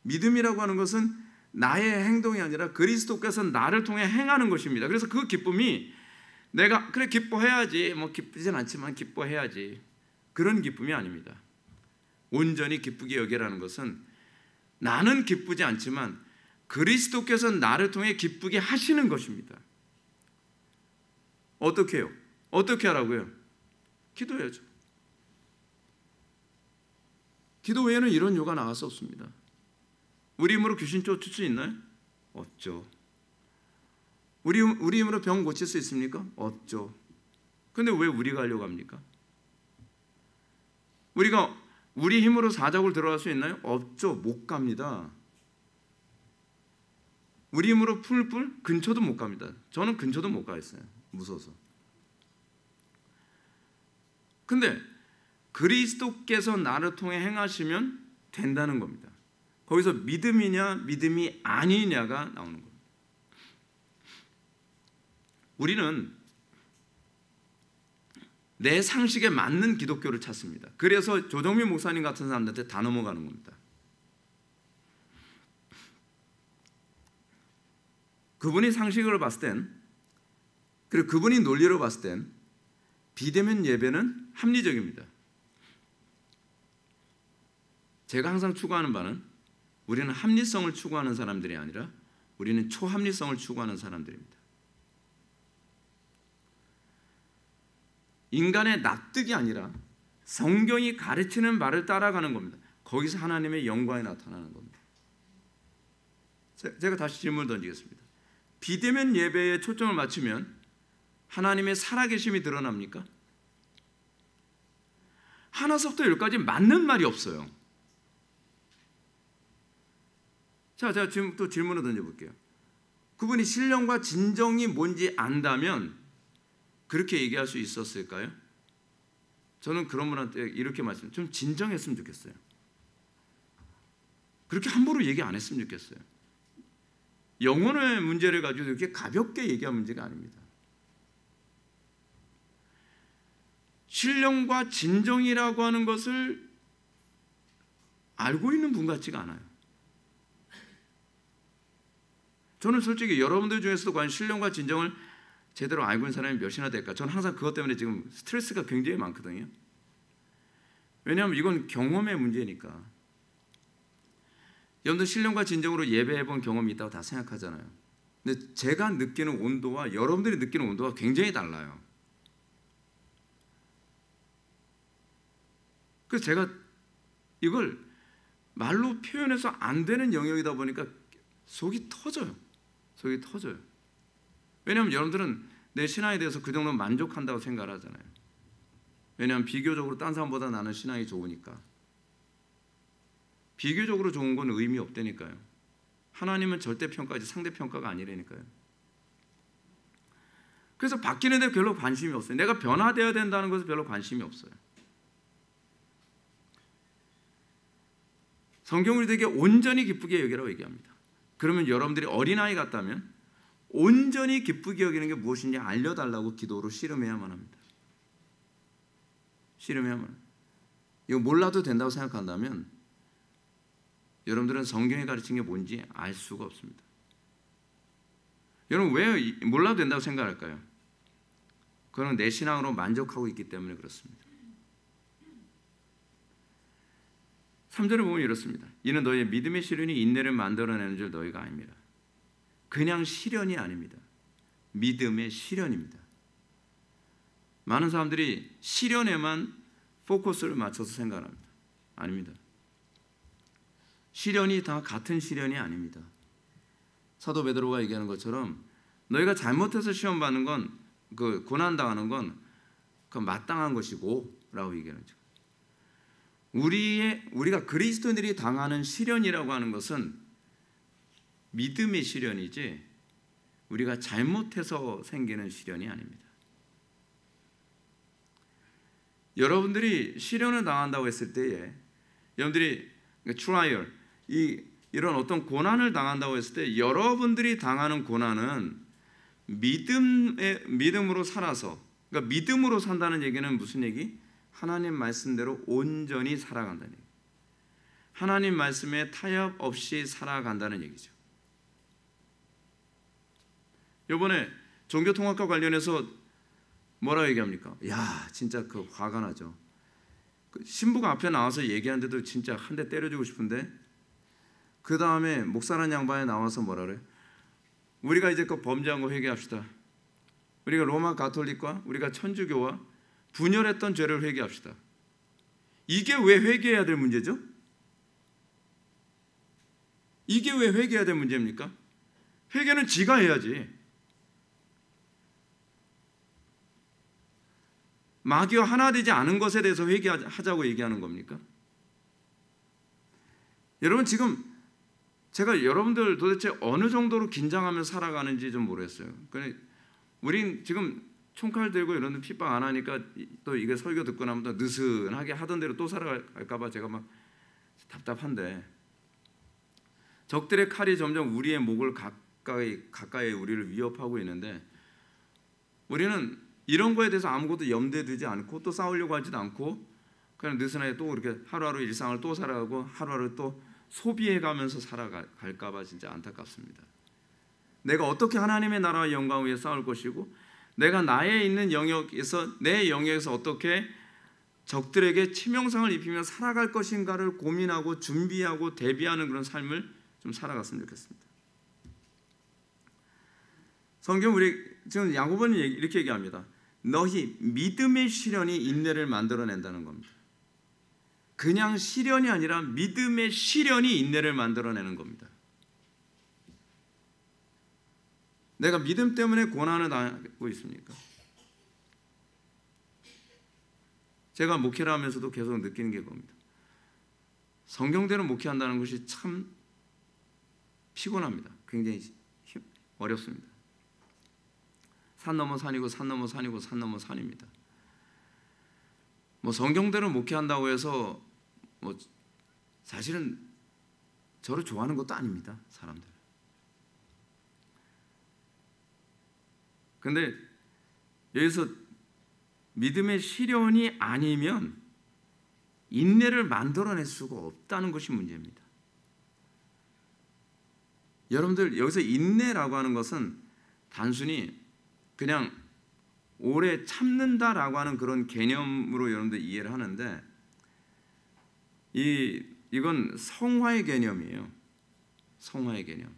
믿음이라고 하는 것은 나의 행동이 아니라 그리스도께서 나를 통해 행하는 것입니다. 그래서 그 기쁨이 내가 그래 기뻐해야지, 기쁘진 않지만 기뻐해야지, 그런 기쁨이 아닙니다. 온전히 기쁘게 여기라는 것은 나는 기쁘지 않지만 그리스도께서 나를 통해 기쁘게 하시는 것입니다. 어떻게 해요? 어떻게 하라고요? 기도해야죠. 기도 외에는 이런 요가 나갈 수 없습니다. 우리 힘으로 귀신 쫓을 수 있나요? 없죠. 우리 힘으로 병 고칠 수 있습니까? 없죠. 근데 왜 우리가 하려고 합니까? 우리가 우리 힘으로 사자굴 들어갈 수 있나요? 없죠. 못 갑니다. 우리 힘으로 풀 근처도 못 갑니다. 저는 근처도 못 가겠어요. 무서워서. 근데 그리스도께서 나를 통해 행하시면 된다는 겁니다. 거기서 믿음이냐 믿음이 아니냐가 나오는 겁니다. 우리는 내 상식에 맞는 기독교를 찾습니다. 그래서 조정민 목사님 같은 사람들한테 다 넘어가는 겁니다. 그분이 상식으로 봤을 땐, 그리고 그분이 논리로 봤을 땐 비대면 예배는 합리적입니다. 제가 항상 추구하는 바는 우리는 합리성을 추구하는 사람들이 아니라 우리는 초합리성을 추구하는 사람들입니다. 인간의 납득이 아니라 성경이 가르치는 말을 따라가는 겁니다. 거기서 하나님의 영광이 나타나는 겁니다. 제가 다시 질문을 던지겠습니다. 비대면 예배에 초점을 맞추면 하나님의 살아계심이 드러납니까? 하나서부터 열까지 맞는 말이 없어요. 자, 제가 지금 또 질문을 던져볼게요. 그분이 신령과 진정이 뭔지 안다면 그렇게 얘기할 수 있었을까요? 저는 그런 분한테 이렇게 말씀드려요. 좀 진정했으면 좋겠어요. 그렇게 함부로 얘기 안 했으면 좋겠어요. 영혼의 문제를 가지고 이렇게 가볍게 얘기한 문제가 아닙니다. 신령과 진정이라고 하는 것을 알고 있는 분 같지가 않아요. 저는 솔직히 여러분들 중에서도 과연 신령과 진정을 제대로 알고 있는 사람이 몇이나 될까? 저는 항상 그것 때문에 지금 스트레스가 굉장히 많거든요. 왜냐하면 이건 경험의 문제니까. 여러분들 신령과 진정으로 예배해본 경험이 있다고 다 생각하잖아요. 근데 제가 느끼는 온도와 여러분들이 느끼는 온도가 굉장히 달라요. 그래서 제가 이걸 말로 표현해서 안 되는 영역이다 보니까 속이 터져요. 속이 터져요. 왜냐하면 여러분들은 내 신앙에 대해서 그 정도 만족한다고 생각을 하잖아요. 왜냐하면 비교적으로 딴 사람보다 나는 신앙이 좋으니까. 비교적으로 좋은 건 의미 없다니까요. 하나님은 절대평가지 상대평가가 아니라니까요. 그래서 바뀌는 데 별로 관심이 없어요. 내가 변화되어야 된다는 것에 별로 관심이 없어요. 성경을 되게 온전히 기쁘게 여기라고 얘기합니다. 그러면 여러분들이 어린아이 같다면 온전히 기쁘게 여기는 게 무엇인지 알려달라고 기도로 씨름해야만 합니다. 씨름해야만 합니다. 이거 몰라도 된다고 생각한다면 여러분들은 성경이 가르친 게 뭔지 알 수가 없습니다. 여러분 왜 몰라도 된다고 생각할까요? 그건 내 신앙으로 만족하고 있기 때문에 그렇습니다. 3절을 보면 이렇습니다. 이는 너희의 믿음의 시련이 인내를 만들어내는 줄 너희가 아닙니다. 그냥 시련이 아닙니다. 믿음의 시련입니다. 많은 사람들이 시련에만 포커스를 맞춰서 생각합니다. 아닙니다. 시련이 다 같은 시련이 아닙니다. 사도 베드로가 얘기하는 것처럼 너희가 잘못해서 시험 받는 건 그 고난 당하는 건 그 마땅한 것이고 라고 얘기하는 거죠. 우리가 그리스도인들이 당하는 시련이라고 하는 것은 믿음의 시련이지 우리가 잘못해서 생기는 시련이 아닙니다. 여러분들이 시련을 당한다고 했을 때에 여러분들이 트라이얼 이런 어떤 고난을 당한다고 했을 때 여러분들이 당하는 고난은 믿음으로 살아서 그러니까 믿음으로 산다는 얘기는 무슨 얘기? 하나님 말씀대로 온전히 살아간다는 얘기. 하나님 말씀에 타협 없이 살아간다는 얘기죠. 이번에 종교통합과 관련해서 뭐라고 얘기합니까? 야, 진짜 그 화가 나죠. 그 신부가 앞에 나와서 얘기하는데도 진짜 한 대 때려주고 싶은데 그 다음에 목사라는 양반이 나와서 뭐라 그래? 우리가 이제 그 범죄한 거 회개합시다. 우리가 로마 가톨릭과 우리가 천주교와 분열했던 죄를 회개합시다. 이게 왜 회개해야 될 문제죠? 이게 왜 회개해야 될 문제입니까? 회개는 지가 해야지. 마귀와 하나 되지 않은 것에 대해서 회개하자고 얘기하는 겁니까? 여러분, 지금 제가 여러분들 도대체 어느 정도로 긴장하며 살아가는지 좀 모르겠어요. 우린 지금 총칼 들고 이런 데 핍박 안 하니까 또 이게 설교 듣고 나면 또 느슨하게 하던 대로 또 살아갈까 봐 제가 막 답답한데, 적들의 칼이 점점 우리의 목을 가까이 우리를 위협하고 있는데, 우리는 이런 거에 대해서 아무것도 염두에 두지 않고 또 싸우려고 하지도 않고 그냥 느슨하게 또 이렇게 하루하루 일상을 또 살아가고 하루하루 또 소비해가면서 살아갈까 봐 진짜 안타깝습니다. 내가 어떻게 하나님의 나라와 영광을 위해 싸울 것이고, 내가 나의 있는 영역에서, 내 영역에서 어떻게 적들에게 치명상을 입히며 살아갈 것인가를 고민하고 준비하고 대비하는 그런 삶을 좀 살아갔으면 좋겠습니다. 성경 우리 지금 야고보는 이렇게 얘기합니다. 너희 믿음의 시련이 인내를 만들어낸다는 겁니다. 그냥 시련이 아니라 믿음의 시련이 인내를 만들어내는 겁니다. 내가 믿음 때문에 고난을 당하고 있습니까? 제가 목회를 하면서도 계속 느끼는 게 겁니다. 성경대로 목회한다는 것이 참 피곤합니다. 굉장히 어렵습니다. 산 넘어 산이고 산 넘어 산이고 산 넘어 산입니다. 뭐 성경대로 목회한다고 해서 뭐 사실은 저를 좋아하는 것도 아닙니다, 사람들. 근데 여기서 믿음의 시련이 아니면 인내를 만들어낼 수가 없다는 것이 문제입니다. 여러분들, 여기서 인내라고 하는 것은 단순히 그냥 오래 참는다라고 하는 그런 개념으로 여러분들 이해를 하는데, 이건 성화의 개념이에요. 성화의 개념.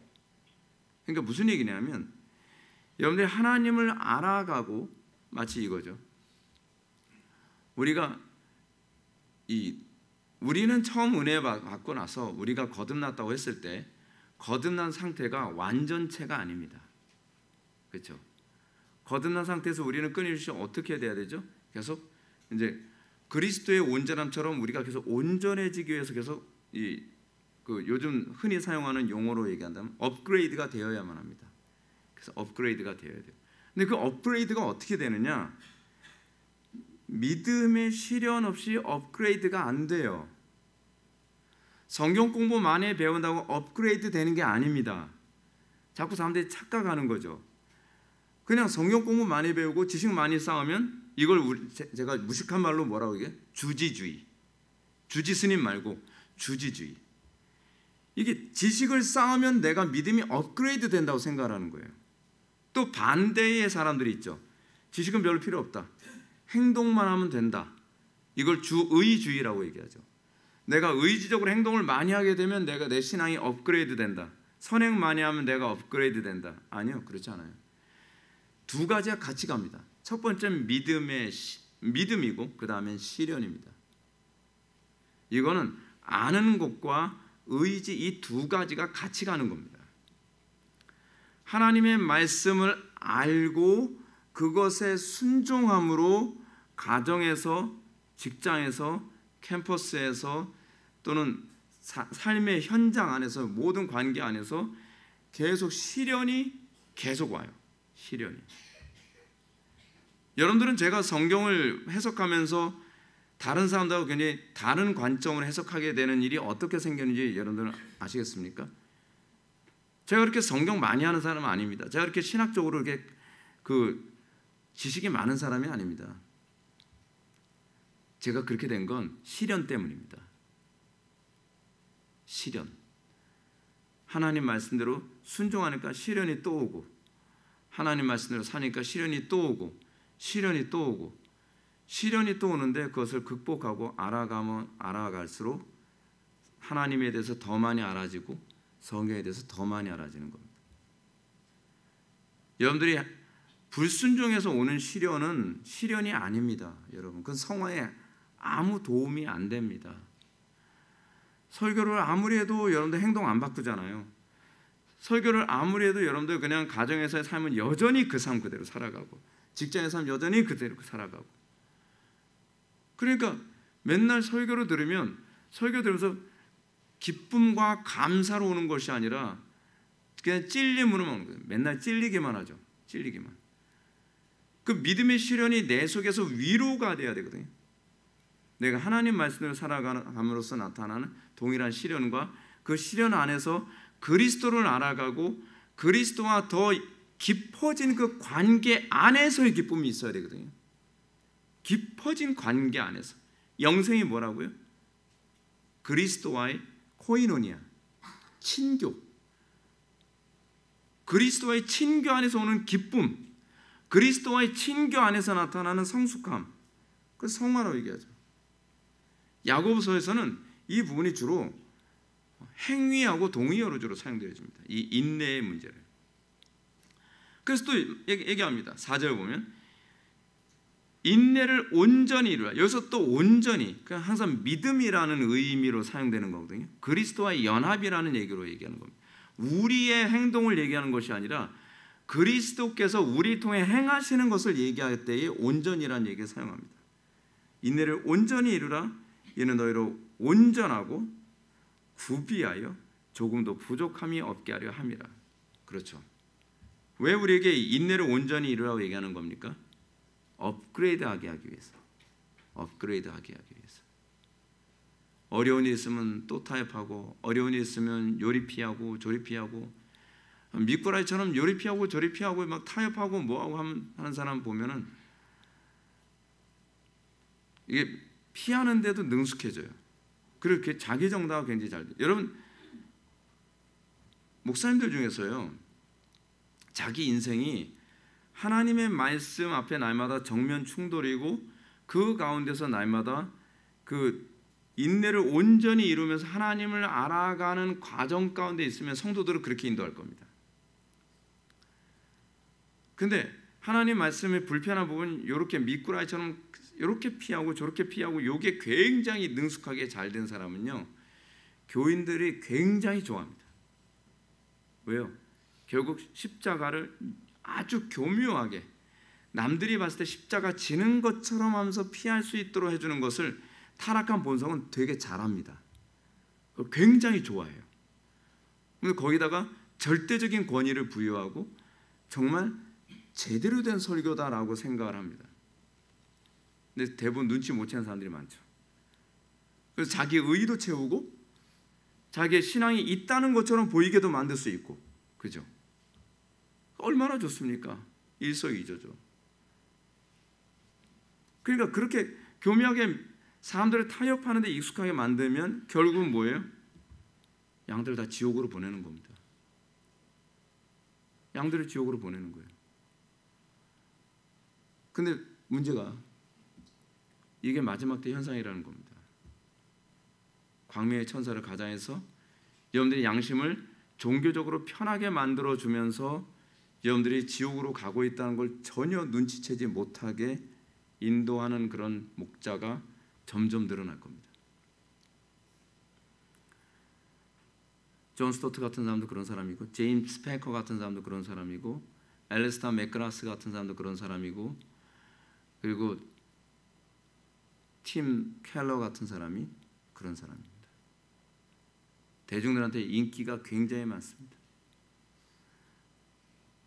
그러니까 무슨 얘기냐면, 여러분들이 하나님을 알아가고, 마치 이거죠. 우리는 처음 은혜 받고 나서 우리가 거듭났다고 했을 때 거듭난 상태가 완전체가 아닙니다. 그렇죠? 거듭난 상태에서 우리는 끊임없이 어떻게 돼야 되죠? 계속 이제 그리스도의 온전함처럼 우리가 계속 온전해지기 위해서 계속 요즘 흔히 사용하는 용어로 얘기한다면 업그레이드가 되어야만 합니다. 그래서 업그레이드가 되어야 돼요. 근데 그 업그레이드가 어떻게 되느냐? 믿음의 시련 없이 업그레이드가 안 돼요. 성경 공부 많이 배운다고 업그레이드 되는 게 아닙니다. 자꾸 사람들이 착각하는 거죠. 그냥 성경 공부 많이 배우고 지식 많이 쌓으면, 이걸 제가 무식한 말로 뭐라고 얘기해? 주지주의. 주지스님 말고 주지주의. 이게 지식을 쌓으면 내가 믿음이 업그레이드 된다고 생각하는 거예요. 또 반대의 사람들이 있죠. 지식은 별로 필요 없다. 행동만 하면 된다. 이걸 주의주의라고 얘기하죠. 내가 의지적으로 행동을 많이 하게 되면 내가 내 신앙이 업그레이드 된다. 선행 많이 하면 내가 업그레이드 된다. 아니요, 그렇지 않아요. 두 가지가 같이 갑니다. 첫 번째는 믿음이고 그 다음엔 시련입니다. 이거는 아는 것과 의지, 이 두 가지가 같이 가는 겁니다. 하나님의 말씀을 알고 그것에 순종함으로 가정에서, 직장에서, 캠퍼스에서 또는 삶의 현장 안에서, 모든 관계 안에서 계속 시련이 계속 와요. 시련이. 여러분들은 제가 성경을 해석하면서 다른 사람들하고 굉장히 다른 관점으로 해석하게 되는 일이 어떻게 생겼는지 여러분들은 아시겠습니까? 제가 그렇게 성경 많이 하는 사람은 아닙니다. 제가 그렇게 신학적으로 이렇게 지식이 많은 사람이 아닙니다. 제가 그렇게 된 건 시련 때문입니다. 시련. 하나님 말씀대로 순종하니까 시련이 또 오고, 하나님 말씀대로 사니까 시련이 또 오고, 시련이 또 오고, 시련이 또 오는데 그것을 극복하고 알아가면 알아갈수록 하나님에 대해서 더 많이 알아지고 성경에 대해서 더 많이 알아지는 겁니다. 여러분들이 불순종해서 오는 시련은 시련이 아닙니다. 여러분, 그건 성화에 아무 도움이 안 됩니다. 설교를 아무리 해도 여러분들 행동 안 바꾸잖아요. 설교를 아무리 해도 여러분들 그냥 가정에서의 삶은 여전히 그 삶 그대로 살아가고, 직장의 삶 여전히 그대로 살아가고, 그러니까 맨날 설교를 들으면 설교 들으면서 기쁨과 감사로 오는 것이 아니라 그냥 찔림으로만 오는 거예요. 맨날 찔리기만 하죠. 찔리기만. 그 믿음의 시련이 내 속에서 위로가 돼야 되거든요. 내가 하나님 말씀을 살아감으로써 나타나는 동일한 시련과 그 시련 안에서 그리스도를 알아가고 그리스도와 더 깊어진 그 관계 안에서의 기쁨이 있어야 되거든요. 깊어진 관계 안에서. 영생이 뭐라고요? 그리스도와의 코이노니아, 친교. 그리스도와의 친교 안에서 오는 기쁨, 그리스도와의 친교 안에서 나타나는 성숙함, 그 성화라고 얘기하죠. 야고보서에서는 이 부분이 주로 행위하고 동의어로 주로 사용되어집니다. 이 인내의 문제를. 그래서 또 얘기합니다. 4절 보면 인내를 온전히 이루라. 여기서 또 온전히, 항상 믿음이라는 의미로 사용되는 거거든요. 그리스도와의 연합이라는 얘기로 얘기하는 겁니다. 우리의 행동을 얘기하는 것이 아니라 그리스도께서 우리 통해 행하시는 것을 얘기할 때에 온전이라는 얘기를 사용합니다. 인내를 온전히 이루라. 이는 너희로 온전하고 구비하여 조금도 부족함이 없게 하려 함이라. 그렇죠. 왜 우리에게 인내를 온전히 이루라고 얘기하는 겁니까? 업그레이드하게 하기 위해서. 업그레이드하게 하기 위해서. 어려운 일 있으면 또 타협하고, 어려운 일 있으면 요리 피하고 조리 피하고, 미꾸라지처럼 요리 피하고 조리 피하고 막 타협하고 뭐하고 하는 사람 보면은 이게 피하는데도 능숙해져요. 그렇게 자기 정당화 굉장히 잘 돼요. 여러분, 목사님들 중에서요, 자기 인생이 하나님의 말씀 앞에 날마다 정면 충돌이고 그 가운데서 날마다 그 인내를 온전히 이루면서 하나님을 알아가는 과정 가운데 있으면 성도들은 그렇게 인도할 겁니다. 근데 하나님 말씀의 불편한 부분 이렇게 미꾸라지처럼 이렇게 피하고 저렇게 피하고 이게 굉장히 능숙하게 잘 된 사람은요, 교인들이 굉장히 좋아합니다. 왜요? 결국 십자가를 아주 교묘하게 남들이 봤을 때 십자가 지는 것처럼 하면서 피할 수 있도록 해주는 것을 타락한 본성은 되게 잘합니다. 굉장히 좋아해요. 근데 거기다가 절대적인 권위를 부여하고 정말 제대로 된 설교다라고 생각을 합니다. 근데 대부분 눈치 못 채는 사람들이 많죠. 그래서 자기의 의도 채우고 자기의 신앙이 있다는 것처럼 보이게도 만들 수 있고, 그죠? 얼마나 좋습니까? 일석이조죠. 그러니까 그렇게 교묘하게 사람들을 타협하는 데 익숙하게 만들면 결국은 뭐예요? 양들을 다 지옥으로 보내는 겁니다. 양들을 지옥으로 보내는 거예요. 근데 문제가 이게 마지막 때 현상이라는 겁니다. 광명의 천사를 가장해서 여러분들이 양심을 종교적으로 편하게 만들어주면서 여러분들이 지옥으로 가고 있다는 걸 전혀 눈치채지 못하게 인도하는 그런 목자가 점점 늘어날 겁니다. 존 스토트 같은 사람도 그런 사람이고, 제임스 스패커 같은 사람도 그런 사람이고, 앨리스타 맥그라스 같은 사람도 그런 사람이고, 그리고 팀 켈러 같은 사람이 그런 사람입니다. 대중들한테 인기가 굉장히 많습니다.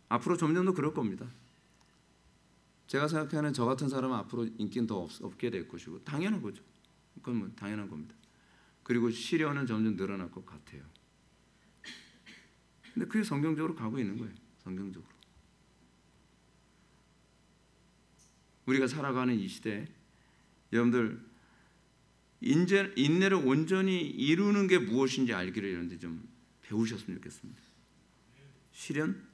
앞으로 점점 더 그럴 겁니다. 제가 생각하는 저 같은 사람은 앞으로 인기는 더 없게 될 것이고, 당연한 거죠. 그건 뭐 당연한 겁니다. 그리고 시련은 점점 늘어날 것 같아요. 근데 그게 성경적으로 가고 있는 거예요. 성경적으로. 우리가 살아가는 이 시대에 여러분들 인내를 온전히 이루는 게 무엇인지 알기를 여러분들 좀 배우셨으면 좋겠습니다. 시련?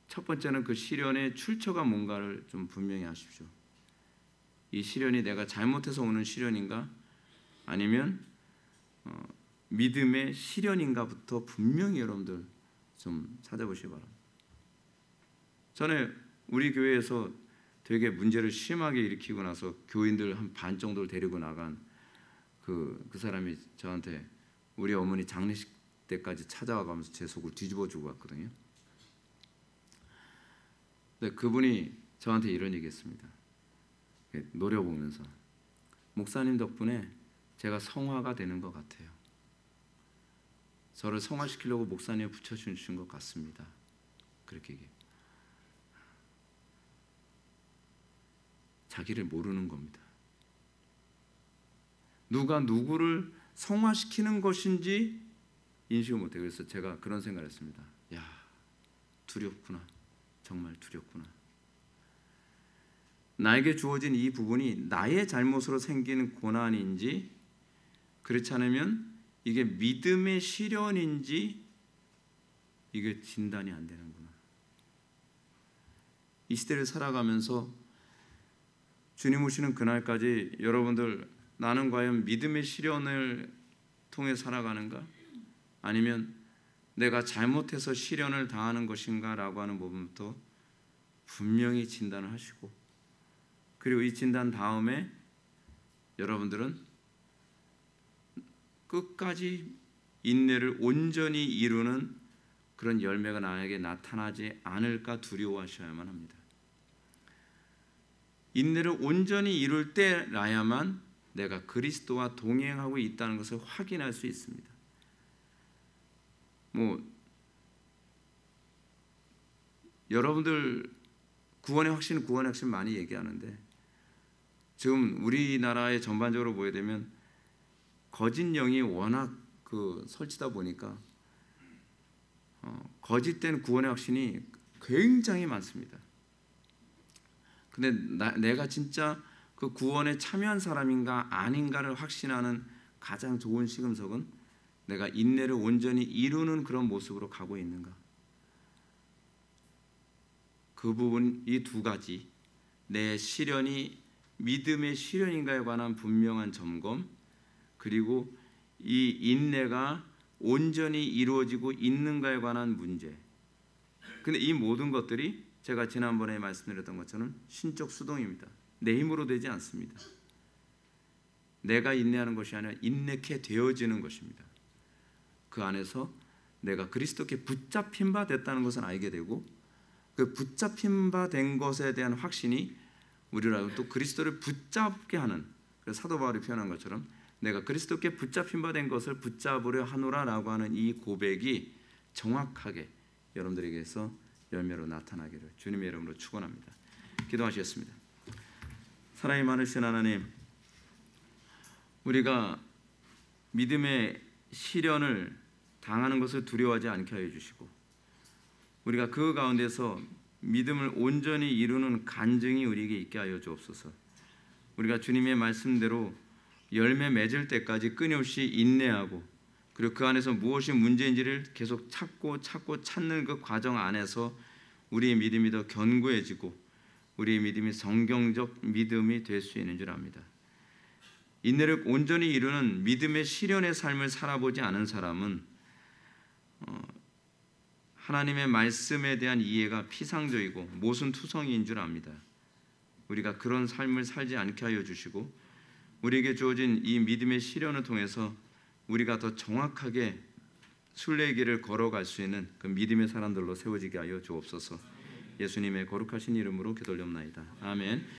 첫 번째는 그 시련의 출처가 뭔가를 좀 분명히 하십시오. 이 시련이 내가 잘못해서 오는 시련인가? 아니면 믿음의 시련인가부터 분명히 여러분들 좀 찾아보시기 바랍니다. 전에 우리 교회에서 되게 문제를 심하게 일으키고 나서 교인들 한 반 정도를 데리고 나간 그 사람이 저한테 우리 어머니 장례식 때까지 찾아와 가면서 제 속을 뒤집어 주고 갔거든요. 근데 그분이 저한테 이런 얘기했습니다. 노려보면서 목사님 덕분에 제가 성화가 되는 것 같아요. 저를 성화시키려고 목사님을 붙여주신 것 같습니다. 그렇게 얘기해요. 자기를 모르는 겁니다. 누가 누구를 성화시키는 것인지 인식을 못해요. 그래서 제가 그런 생각을 했습니다. 야, 두렵구나. 정말 두렵구나. 나에게 주어진 이 부분이 나의 잘못으로 생기는 고난인지, 그렇지 않으면 이게 믿음의 시련인지 이게 진단이 안 되는구나. 이 시대를 살아가면서 주님 오시는 그날까지 여러분들, 나는 과연 믿음의 시련을 통해 살아가는가? 아니면 내가 잘못해서 시련을 당하는 것인가? 라고 하는 부분부터 분명히 진단을 하시고, 그리고 이 진단 다음에 여러분들은 끝까지 인내를 온전히 이루는 그런 열매가 나에게 나타나지 않을까 두려워하셔야만 합니다. 인내를 온전히 이룰 때라야만 내가 그리스도와 동행하고 있다는 것을 확인할 수 있습니다. 여러분들 구원의 확신 많이 얘기하는데, 지금 우리나라에 전반적으로 보게 되면 거짓 영이 워낙 설치다 보니까 거짓된 구원의 확신이 굉장히 많습니다. 근데 내가 진짜 그 구원에 참여한 사람인가 아닌가를 확신하는 가장 좋은 시금석은 내가 인내를 온전히 이루는 그런 모습으로 가고 있는가. 그 부분, 이 두 가지, 내 시련이 믿음의 시련인가에 관한 분명한 점검, 그리고 이 인내가 온전히 이루어지고 있는가에 관한 문제. 근데 이 모든 것들이 제가 지난번에 말씀드렸던 것처럼 신적 수동입니다. 내 힘으로 되지 않습니다. 내가 인내하는 것이 아니라 인내케 되어지는 것입니다. 그 안에서 내가 그리스도께 붙잡힌 바 됐다는 것을 알게 되고, 그 붙잡힌 바 된 것에 대한 확신이 우리를 또 그리스도를 붙잡게 하는, 그래서 사도 바울이 표현한 것처럼 내가 그리스도께 붙잡힌 바 된 것을 붙잡으려 하노라라고 하는 이 고백이 정확하게 여러분들에게서 열매로 나타나기를 주님의 이름으로 축원합니다. 기도하시겠습니다. 사랑이 많으신 하나님, 우리가 믿음의 시련을 당하는 것을 두려워하지 않게 하여 주시고, 우리가 그 가운데서 믿음을 온전히 이루는 간증이 우리에게 있게 하여 주옵소서. 우리가 주님의 말씀대로 열매 맺을 때까지 끊임없이 인내하고, 그리고 그 안에서 무엇이 문제인지를 계속 찾고 찾는 그 과정 안에서 우리의 믿음이 더 견고해지고 우리의 믿음이 성경적 믿음이 될 수 있는 줄 압니다. 인내를 온전히 이루는 믿음의 시련의 삶을 살아보지 않은 사람은 하나님의 말씀에 대한 이해가 피상적이고 모순투성이인 줄 압니다. 우리가 그런 삶을 살지 않게 하여 주시고, 우리에게 주어진 이 믿음의 시련을 통해서 우리가 더 정확하게 순례의 길을 걸어갈 수 있는 그 믿음의 사람들로 세워지게 하여 주옵소서. 예수님의 거룩하신 이름으로 기도올옵나이다. 아멘.